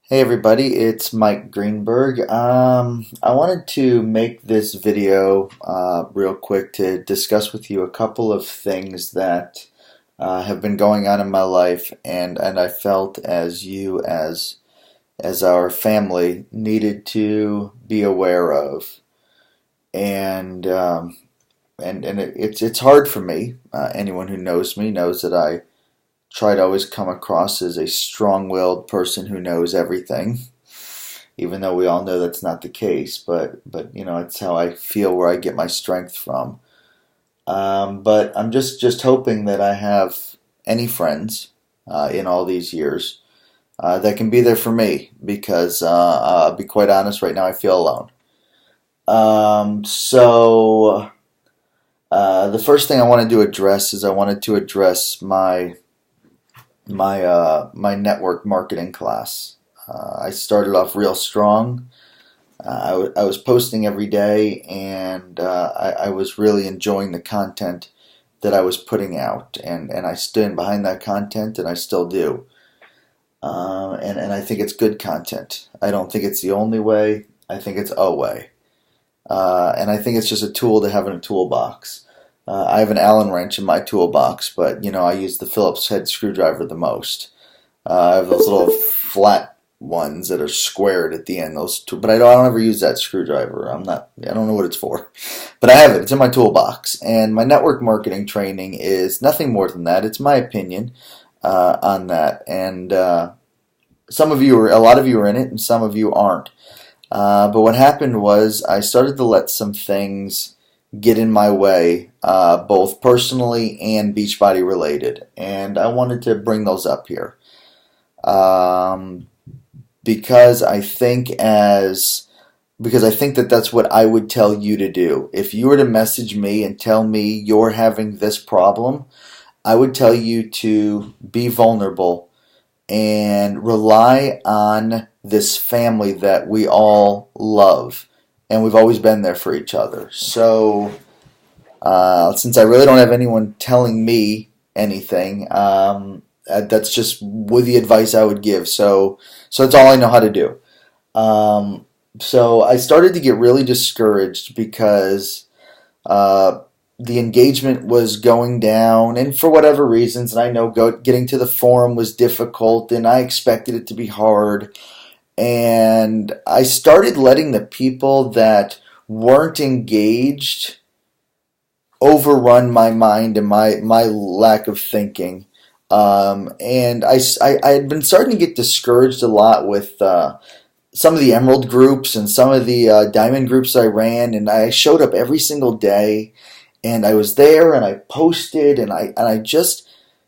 Hey everybody, it's Mike Greenberg. I wanted to make this video real quick to discuss with you a couple of things that have been going on in my life, and I felt as our family needed to be aware of. And it's hard for me. Anyone who knows me knows that I try to always come across as a strong-willed person who knows everything, even though we all know that's not the case. But it's how I feel, where I get my strength from. But I'm just hoping that I have any friends in all these years that can be there for me, because I'll be quite honest, right now I feel alone. The first thing I wanted to address is I wanted to address my network marketing class. I started off real strong. I was posting every day, and I was really enjoying the content that I was putting out, and I stood behind that content, and I still do. And I think it's good content. I don't think it's the only way. I think it's a way. And I think it's just a tool to have in a toolbox. I have an Allen wrench in my toolbox, but I use the Phillips head screwdriver the most. I have those little flat ones that are squared at the end. Those two, but I don't ever use that screwdriver. I don't know what it's for, but I have it. It's in my toolbox, and my network marketing training is nothing more than that. It's my opinion on that, and a lot of you are in it, and some of you aren't. But what happened was I started to let some things get in my way, both personally and Beachbody related, and I wanted to bring those up here, because I think that that's what I would tell you to do. If you were to message me and tell me you're having this problem, I would tell you to be vulnerable and rely on this family that we all love, and we've always been there for each other. So, since I really don't have anyone telling me anything, that's just with the advice I would give. So that's all I know how to do. So I started to get really discouraged because the engagement was going down, and for whatever reasons, and I know getting to the forum was difficult, and I expected it to be hard. And I started letting the people that weren't engaged overrun my mind and my lack of thinking. And I had been starting to get discouraged a lot with some of the Emerald groups and some of the Diamond groups I ran, and I showed up every single day, and I was there, and I posted, and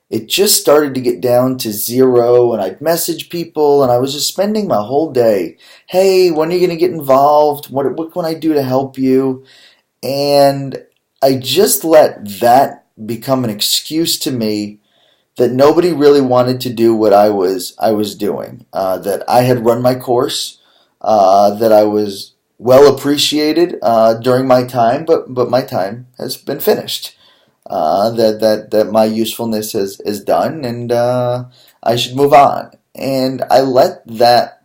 it just started to get down to zero, and I'd message people, and I was just spending my whole day, hey, when are you going to get involved? What can I do to help you? And I just let that become an excuse to me that nobody really wanted to do what I was doing. That I had run my course, that I was well appreciated during my time, but my time has been finished. That my usefulness is done, and I should move on. And I let that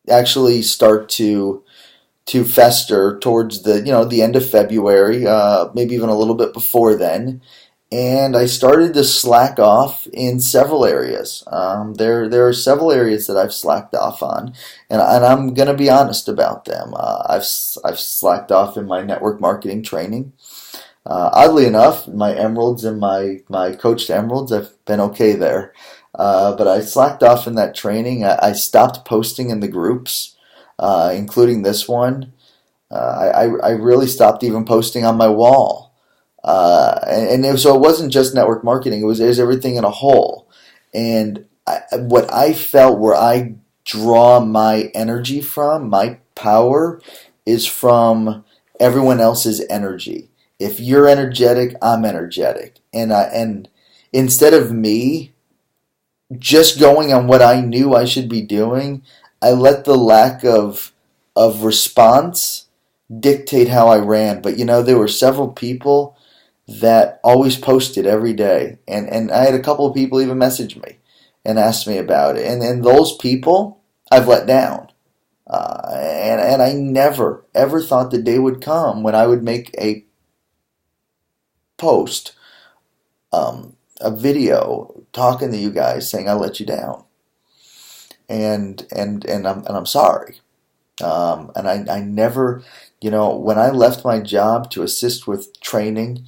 actually start to fester towards the end of February, maybe even a little bit before then. And I started to slack off in several areas. There are several areas that I've slacked off on, and I'm going to be honest about them. I've slacked off in my network marketing training. Oddly enough, my emeralds and my coached emeralds, I've been okay there. But I slacked off in that training. I stopped posting in the groups, including this one. I really stopped even posting on my wall. So it wasn't just network marketing. It was everything in a whole. And what I felt, where I draw my energy from, my power, is from everyone else's energy. If you're energetic, I'm energetic. And instead of me just going on what I knew I should be doing, I let the lack of response dictate how I ran. But there were several people that always posted every day, and I had a couple of people even message me and ask me about it. And those people, I've let down. And I never, ever thought the day would come when I would make a post, a video talking to you guys saying I let you down. And I'm sorry. And I never, when I left my job to assist with training,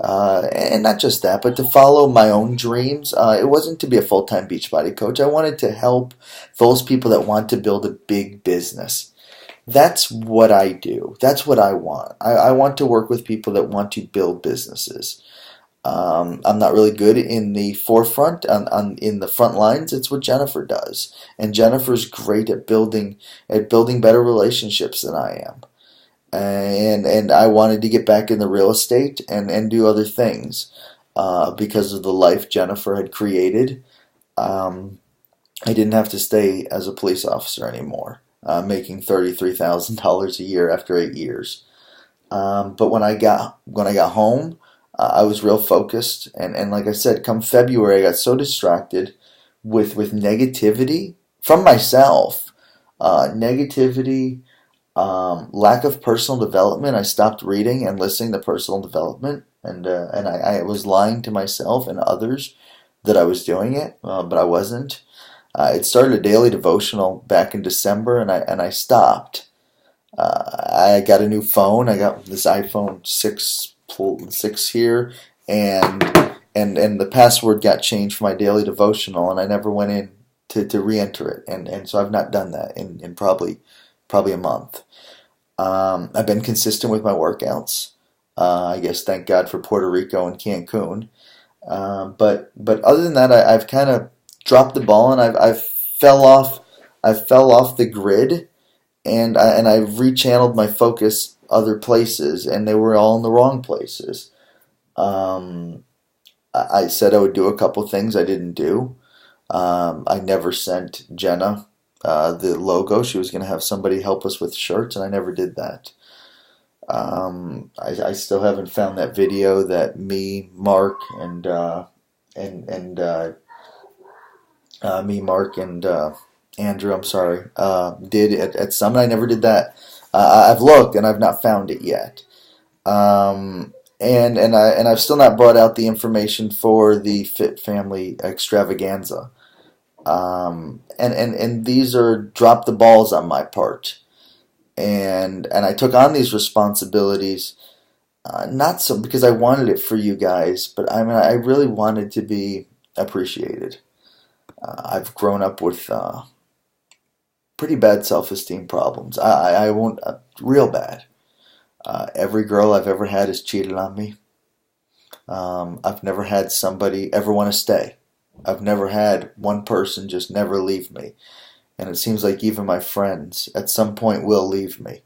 and not just that, but to follow my own dreams, it wasn't to be a full-time Beachbody coach. I wanted to help those people that want to build a big business. That's what I do. That's what I want. I want to work with people that want to build businesses. I'm not really good in the forefront, in the front lines. It's what Jennifer does, and Jennifer's great at building better relationships than I am. And I wanted to get back into real estate and do other things because of the life Jennifer had created. I didn't have to stay as a police officer anymore, making $33,000 a year after 8 years. But when I got home, I was real focused, and like I said, come February, I got so distracted with negativity from myself, negativity, lack of personal development. I stopped reading and listening to personal development, and I was lying to myself and others that I was doing it, but I wasn't. It started a daily devotional back in December, and I stopped. I got a new phone. I got this iPhone 6 here, and the password got changed for my daily devotional, and I never went in to re-enter it, and so I've not done that in probably a month. I've been consistent with my workouts. I guess thank God for Puerto Rico and Cancun. But other than that, I've kind of dropped the ball, and I've fell off. I fell off the grid, and I've rechanneled my focus other places, and they were all in the wrong places. I said I would do a couple things I didn't do. I never sent Jenna the logo. She was going to have somebody help us with shirts, and I never did that. I still haven't found that video that me, Mark, and Andrew, I'm sorry, did at Summit. I never did that. I've looked and I've not found it yet. And I've still not brought out the information for the Fit Family Extravaganza. And these are drop the balls on my part. And I took on these responsibilities, not so because I wanted it for you guys, but I really wanted to be appreciated. I've grown up with pretty bad self-esteem problems. I won't, real bad. Every girl I've ever had has cheated on me. I've never had somebody ever want to stay. I've never had one person just never leave me. And it seems like even my friends at some point will leave me.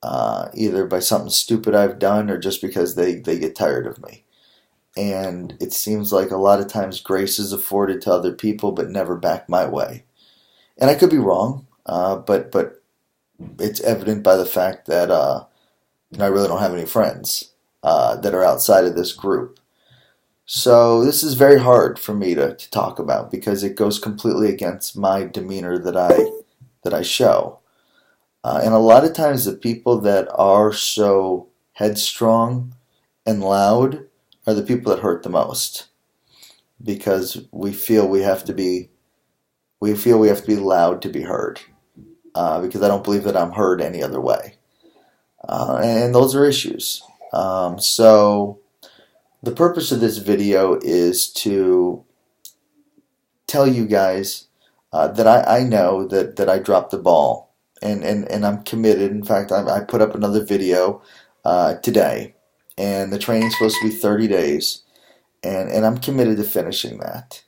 Either by something stupid I've done or just because they get tired of me. And it seems like a lot of times grace is afforded to other people but never back my way. And I could be wrong, but it's evident by the fact that I really don't have any friends that are outside of this group. So this is very hard for me to talk about because it goes completely against my demeanor that I show. And a lot of times the people that are so headstrong and loud are the people that hurt the most because we feel we have to be loud to be heard because I don't believe that I'm heard any other way. And those are issues. So the purpose of this video is to tell you guys that I know that I dropped the ball and I'm committed. In fact, I put up another video today, and the training's supposed to be 30 days, and I'm committed to finishing that.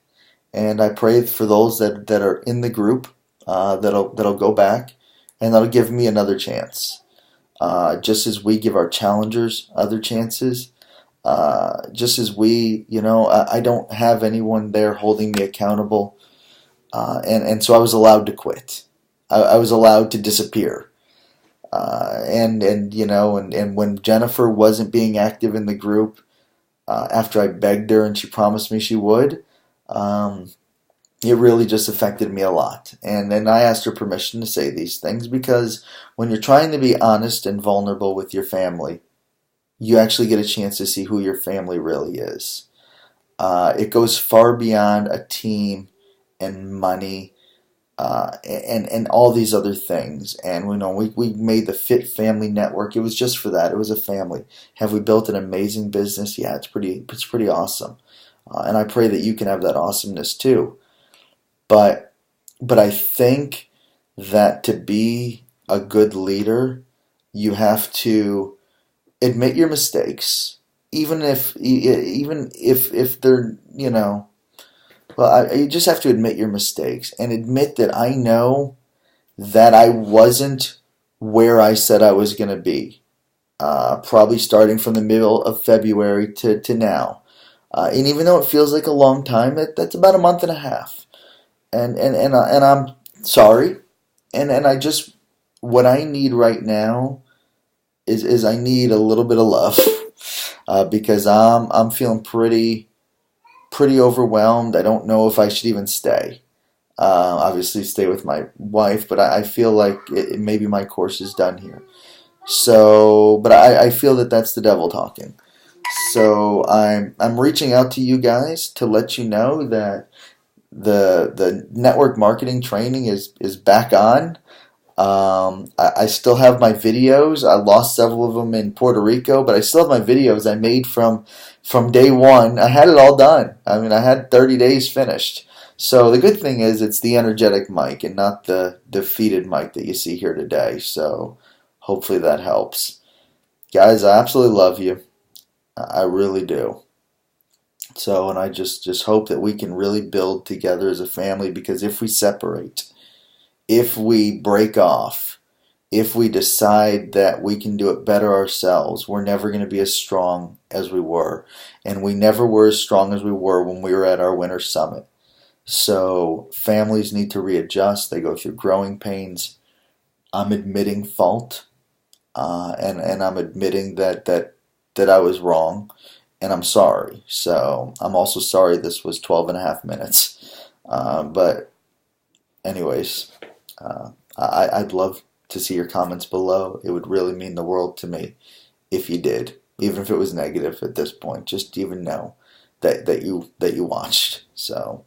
And I pray for those that are in the group that'll go back and that'll give me another chance. Just as we give our challengers other chances, just as we, I don't have anyone there holding me accountable, and so I was allowed to quit. I was allowed to disappear, and when Jennifer wasn't being active in the group, after I begged her and she promised me she would, it really just affected me a lot. And then I asked her permission to say these things because when you're trying to be honest and vulnerable with your family, you actually get a chance to see who your family really is. It goes far beyond a team and money and all these other things. And we made the Fit Family Network. It was just for that. It was a family. Have we built an amazing business? Yeah, it's pretty awesome. And I pray that you can have that awesomeness too. But I think that to be a good leader, you have to admit your mistakes, even if they're you just have to admit your mistakes and admit that I know that I wasn't where I said I was going to be. Probably starting from the middle of February to now. And even though it feels like a long time, that's about a month and a half. And I'm sorry. And I just, what I need right now is I need a little bit of love. Because I'm feeling pretty overwhelmed. I don't know if I should even stay. Obviously, stay with my wife, but I feel like maybe my course is done here. So, but I feel that that's the devil talking. So I'm reaching out to you guys to let you know that the network marketing training is back on. I still have my videos. I lost several of them in Puerto Rico, but I still have my videos I made from day one. I had it all done. I mean, I had 30 days finished. So the good thing is it's the energetic mic and not the defeated mic that you see here today. So hopefully that helps. Guys, I absolutely love you. I really do. So, and I just hope that we can really build together as a family, because if we separate, if we break off, if we decide that we can do it better ourselves, we're never going to be as strong as we were. And we never were as strong as we were when we were at our winter summit. So families need to readjust. They go through growing pains. I'm admitting fault, and I'm admitting that I was wrong, and I'm sorry. So I'm also sorry this was 12 and a half minutes. But anyways, I'd love to see your comments below. It would really mean the world to me if you did, even if it was negative at this point. Just even know that you watched. So,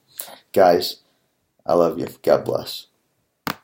guys, I love you. God bless.